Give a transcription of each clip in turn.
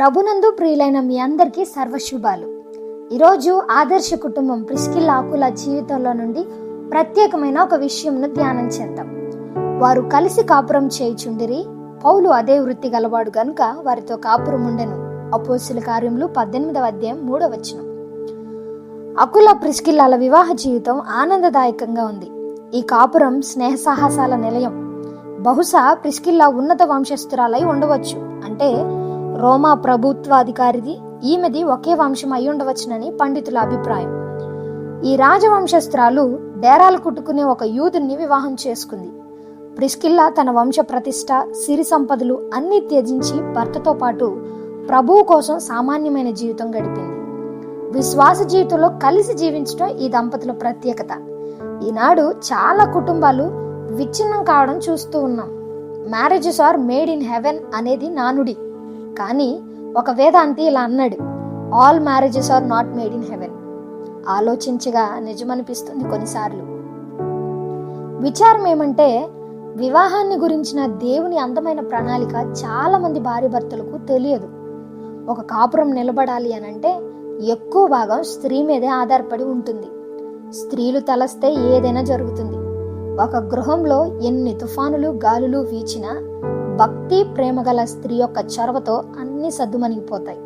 ప్రభునందు ప్రియులైన మీ అందరికీ సర్వశుభాలు. ఈరోజు ఆదర్శ కుటుంబం ప్రిస్కిల్లా ఆకుల జీవితంలో నుండి ప్రత్యేకమైన ఒక విషయంను ధ్యానం చేద్దాం. వారు కలిసి కాపురం చేయుచుండిరి. పౌలు అదే వృత్తి గలవాడు గనుక వారితో కాపురం ఉండెను. అపోస్తలుల కార్యములు 18వ అధ్యాయం 3వ వచనం. అకుల ప్రిస్కిల్లాల వివాహ జీవితం ఆనందదాయకంగా ఉంది. ఈ కాపురం స్నేహ సాహసాల నిలయం. బహుశా ప్రిస్కిల్లా ఉన్నత వంశస్థురాలై ఉండవచ్చు. అంటే రోమా ప్రభుత్వాధికారిది ఈమెది ఒకే వంశం అయి ఉండవచ్చునని పండితుల అభిప్రాయం. ఈ రాజవంశస్త్రాలు డేరాలు కుట్టుకునే ఒక యూదుని వివాహం చేసుకుంది. ప్రిస్కిల్లా తన వంశ ప్రతిష్ట, సిరి సంపదలు అన్నీ త్యజించి భర్తతో పాటు ప్రభువు కోసం సామాన్యమైన జీవితం గడిపింది. విశ్వాస జీవితంలో కలిసి జీవించడం ఈ దంపతుల ప్రత్యేకత. ఈనాడు చాలా కుటుంబాలు విచ్ఛిన్నం కావడం చూస్తూ ఉన్నాం. Marriages are made in heaven అనేది నానుడి. కానీ ఒక వేదాంతి ఇలా అన్నాడు, all marriages are not made in heaven. ఆలోచించగా నిజమనిపిస్తుంది కొన్నిసార్లు. విచారం ఏమంటే, వివాహాన్ని గురించిన దేవుని అందమైన ప్రణాళిక చాలా మంది భార్య భర్తలకు తెలియదు. ఒక కాపురం నిలబడాలి అనంటే ఎక్కువ భాగం స్త్రీ మీదే ఆధారపడి ఉంటుంది. స్త్రీలు తలస్తే ఏదైనా జరుగుతుంది. ఒక గృహంలో ఎన్ని తుఫానులు గాలులు వీచినా భక్తి ప్రేమ గల స్త్రీ యొక్క చొరవతో అన్ని సద్దుమణిగిపోతాయి.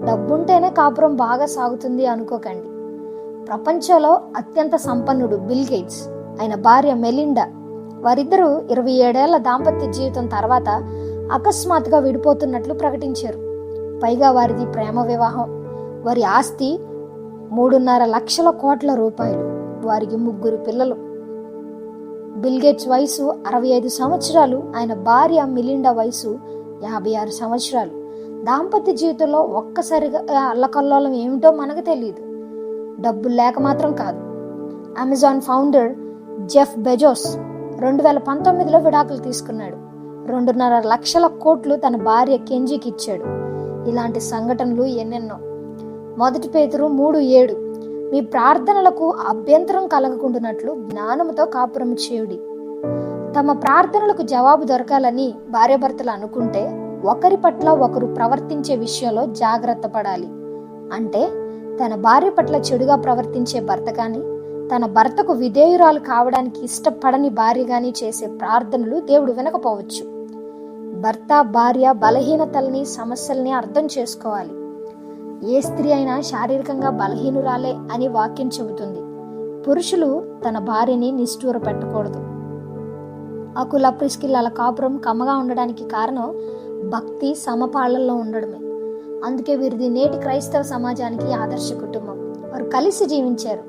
డబ్బుంటేనే కాపురం బాగా సాగుతుంది అనుకోకండి. ప్రపంచంలో అత్యంత సంపన్నుడు బిల్ గేట్స్, ఆయన భార్య మెలిండా, వారిద్దరూ 27 ఏళ్ల దాంపత్య జీవితం తర్వాత అకస్మాత్తుగా విడిపోతున్నట్లు ప్రకటించారు. పైగా వారిది ప్రేమ వివాహం. వారి ఆస్తి 3.5 లక్షల కోట్ల రూపాయలు. వారికి 3 పిల్లలు. బిల్ గేట్స్ వయసు 65 సంవత్సరాలు, ఆయన భార్య మిలిండా వయసు 56 సంవత్సరాలు. దాంపత్య జీవితంలో ఒక్కసారిగా అల్లకల్లోలం ఏమిటో మనకు తెలియదు. డబ్బులు లేక మాత్రం కాదు. అమెజాన్ ఫౌండర్ జెఫ్ బెజోస్ 2019లో విడాకులు తీసుకున్నాడు. 2.5 లక్షల కోట్లు తన భార్య కెంజీకి ఇచ్చాడు. ఇలాంటి సంఘటనలు ఎన్నెన్నో. 1 పేతురు 3:7, మీ ప్రార్థనలకు అభ్యంతరం కలగకుండానట్లు జ్ఞానముతో కాపురం చేయుడి. తమ ప్రార్థనలకు జవాబు దొరకాలని భార్యాభర్తలు అనుకుంటే ఒకరి పట్ల ఒకరు ప్రవర్తించే విషయంలో జాగ్రత్త పడాలి. అంటే తన భార్య పట్ల చెడుగా ప్రవర్తించే భర్త కానీ, తన భర్తకు విధేయురాలు కావడానికి ఇష్టపడని భార్య కానీ చేసే ప్రార్థనలు దేవుడు వినకపోవచ్చు. భర్త భార్య బలహీనతల్ని సమస్యల్ని అర్థం చేసుకోవాలి. ఏ స్త్రీ అయినా శారీరకంగా బలహీనురాలే అని వాక్యం చెబుతుంది. పురుషులు తన భార్యని నిష్ఠూర పెట్టకూడదు. అకుల ప్రిస్కిల్లాల కాపురం కమ్మగా ఉండడానికి కారణం భక్తి సమపాళ్లలో ఉండడమే. అందుకే వీరిది నేటి క్రైస్తవ సమాజానికి ఆదర్శ కుటుంబం. వారు కలిసి జీవించారు.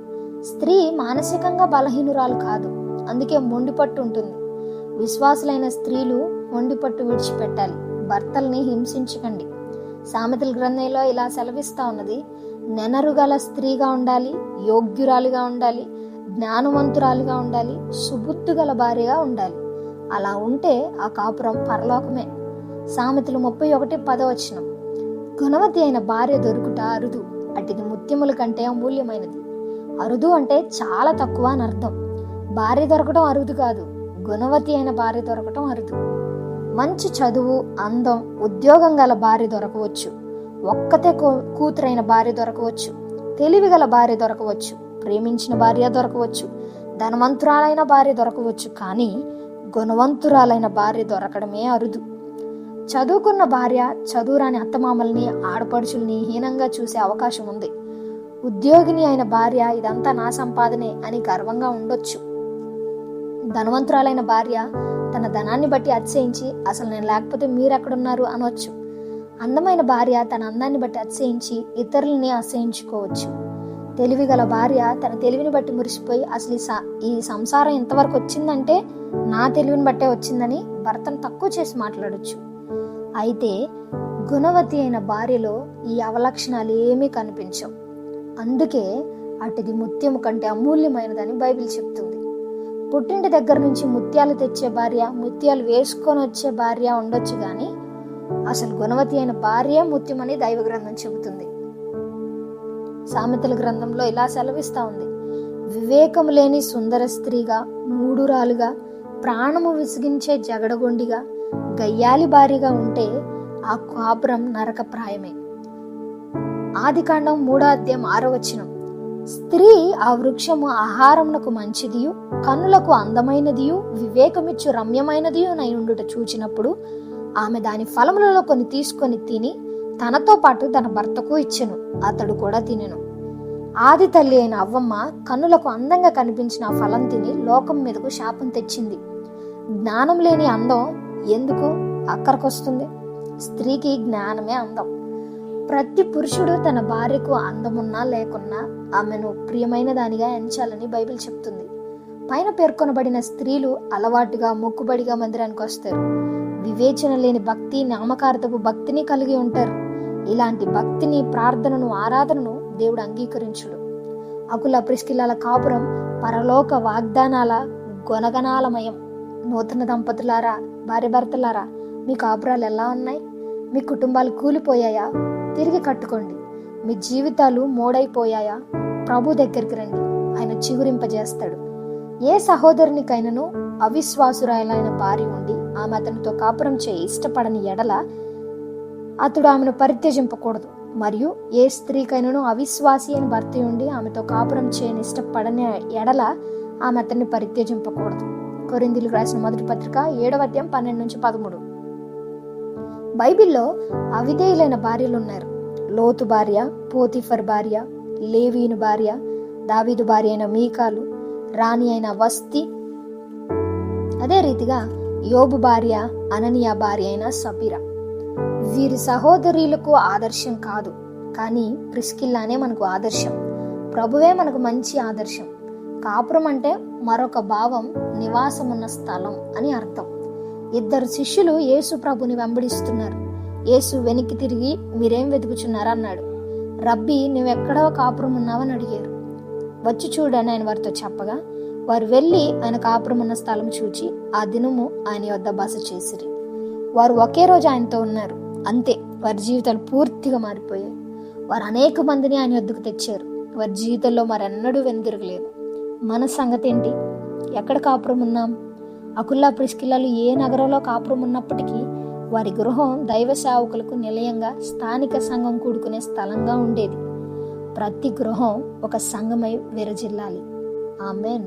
స్త్రీ మానసికంగా బలహీనురాలు కాదు, అందుకే మొండిపట్టు ఉంటుంది. విశ్వాసులైన స్త్రీలు మొండిపట్టు విడిచిపెట్టాలి. భర్తల్ని హింసించకండి. సామెతల గ్రంథంలో ఇలా సెలవిస్తా ఉన్నది, నెనరుగల స్త్రీగా ఉండాలి, యోగ్యురాలిగా ఉండాలి, జ్ఞానవంతురాలిగా ఉండాలి, సుబుద్ధి గల భార్యగా ఉండాలి. అలా ఉంటే ఆ కాపురం పరలోకమే. సామెతలు 31:10, గుణవతి అయిన భార్య దొరుకుట అరుదు, అటిది ముత్యముల కంటే అమూల్యమైనది. అరుదు అంటే చాలా తక్కువ అని అర్థం. భార్య దొరకడం అరుదు కాదు, గుణవతి అయిన భార్య దొరకటం అరుదు. మంచి చదువు, అందం, ఉద్యోగం గల భార్య దొరకవచ్చు. ఒక్కతే కూతురైన భార్య దొరకవచ్చు. తెలివి గల భార్య దొరకవచ్చు. ప్రేమించిన భార్య దొరకవచ్చు. ధనవంతురాలైన భార్య దొరకవచ్చు. కానీ గుణవంతురాలైన భార్య దొరకడమే అరుదు. చదువుకున్న భార్య చదువురాని అత్తమామల్ని, ఆడపడుచుల్ని హీనంగా చూసే అవకాశం ఉంది. ఉద్యోగిని అయిన భార్య ఇదంతా నా సంపాదనే అని గర్వంగా ఉండొచ్చు. ధనవంతురాలైన భార్య తన ధనాన్ని బట్టి అతిశయించి అసలు నేను లేకపోతే మీరెక్కడున్నారు అనవచ్చు. అందమైన భార్య తన అందాన్ని బట్టి అతిశయించి ఇతరులని అసహించుకోవచ్చు. తెలివి గల భార్య తన తెలివిని బట్టి మురిసిపోయి అసలు ఈ సంసారం ఇంతవరకు వచ్చిందంటే నా తెలివిని బట్టే వచ్చిందని భర్తను తక్కువ చేసి మాట్లాడొచ్చు. అయితే గుణవతి అయిన భార్యలో ఈ అవలక్షణాలు ఏమీ కనిపించవు. అందుకే అటుది ముత్యము కంటే అమూల్యమైనదని బైబిల్ చెప్తుంది. పుట్టింటి దగ్గర నుంచి ముత్యాలు తెచ్చే భార్య, ముత్యాలు వేసుకొని వచ్చే భార్య ఉండొచ్చు కానీ అసలు గుణవతి అయిన భార్య ముత్యమని దైవ గ్రంథం చెబుతుంది. సామెతల గ్రంథంలో ఇలా సెలవిస్తా ఉంది, వివేకము లేని సుందర స్త్రీగా, మూఢురాలుగా, ప్రాణము విసిగించే జగడగొండిగా, గయ్యాలి భార్యగా ఉంటే ఆ కాపురం నరకప్రాయమే. ఆదికాండం 3:6 స్త్రీ ఆ వృక్షము ఆహారమునకు మంచిదియు కన్నులకు అందమైనదియు వివేకమిచ్చు రమ్యమైనదియు నైయుండుట చూచినప్పుడు ఆమె దాని ఫలములలో కొన్ని తీసుకొని తిని తనతో పాటు తన భర్తకు ఇచ్చెను, అతడు కూడా తినెను. ఆది తల్లి అయిన అవ్వమ్మ కన్నులకు అందంగా కనిపించిన ఆ ఫలం తిని లోకం మీదకు శాపం తెచ్చింది. జ్ఞానం లేని అందం ఎందుకు అక్కరకొస్తుంది? స్త్రీకి జ్ఞానమే అందం. ప్రతి పురుషుడు తన భార్యకు అందమున్నా లేకున్నా ఆమెను ప్రియమైన దానిగా ఎంచాలని బైబిల్ చెప్తుంది. పైన పేర్కొనబడిన స్త్రీలు అలవాటుగా మొక్కుబడిగా మందిరానికి వస్తారు. వివేచన లేని భక్తి, నామకార్థపు భక్తిని కలిగి ఉంటారు. ఇలాంటి భక్తిని, ప్రార్థనను, ఆరాధనను దేవుడు అంగీకరించుడు. అకుల ప్రిస్కిల్లల కాపురం పరలోక వాగ్దానాల గుణగణాలమయం. నూతన దంపతులారా, భార్య భర్తలారా, మీ కాపురాలు ఎలా ఉన్నాయి? మీ కుటుంబాలు కూలిపోయాయా? తిరిగి కట్టుకోండి. మీ జీవితాలు మోడైపోయాయా? ప్రభు దగ్గరికి రండి, ఆయన చిగురింపజేస్తాడు. ఏ సహోదరునికైనను అవిశ్వాసురాలైన భార్య ఉండి ఆమె అతనితో కాపురం చేయి ఇష్టపడని ఎడల అతడు ఆమెను పరిత్యజింపకూడదు. మరియు ఏ స్త్రీకైనను అవిశ్వాసి అని భర్త ఉండి ఆమెతో కాపురం చేయని ఇష్టపడని ఎడల ఆమె అతన్ని పరిత్యజింపకూడదు. కొరింథీయులకు రాసిన మొదటి పత్రిక 7:12-13. బైబిల్లో అవిధేయులైన భార్యలు ఉన్నారు. లోతు భార్య, పోతిఫర్ భార్య, లేవీను భార్య, దావీదు భార్య అయిన మీకాలు, రాణి అయిన వస్తి, అదే రీతిగా యోబు భార్య, అననీయ భార్య అయిన సబీరా. వీరి సహోదరులకు ఆదర్శం కాదు, కానీ ప్రిస్కిల్లానే మనకు ఆదర్శం. ప్రభువే మనకు మంచి ఆదర్శం. కాపురం అంటే మరొక భావం నివాసమున్న స్థలం అని అర్థం. 2 శిష్యులు యేసు ప్రభుని వెంబడిస్తున్నారు. యేసు వెనక్కి తిరిగి మీరేం వెతుకుచున్నారా అన్నాడు. రబ్బీ, నువ్వెక్కడో కాపురం ఉన్నావని అడిగారు. వచ్చి చూడని ఆయన వారితో చెప్పగా వారు వెళ్ళి ఆయన కాపురం ఉన్న స్థలం చూచి ఆ దినము ఆయన యొద్ద బస చేసిరి. వారు ఒకే రోజు ఆయనతో ఉన్నారు. అంతే, వారి జీవితాలు పూర్తిగా మారిపోయాయి. వారు అనేక మందిని ఆయన యొద్దకు తెచ్చారు. వారి జీవితంలో మరెన్నడూ వెనుదిరగలేదు. మన సంగతి ఏంటి? ఎక్కడ కాపురం ఉన్నాం? అకుల్లా ప్రిస్కిల్లాలు ఏ నగరంలో కాపురం ఉన్నప్పటికీ వారి గృహం దైవ సేవకులకు నిలయంగా, స్థానిక సంఘం కూడుకునే స్థలంగా ఉండేది. ప్రతి గృహం ఒక సంఘమై విరజిల్లాలి. ఆమేన్.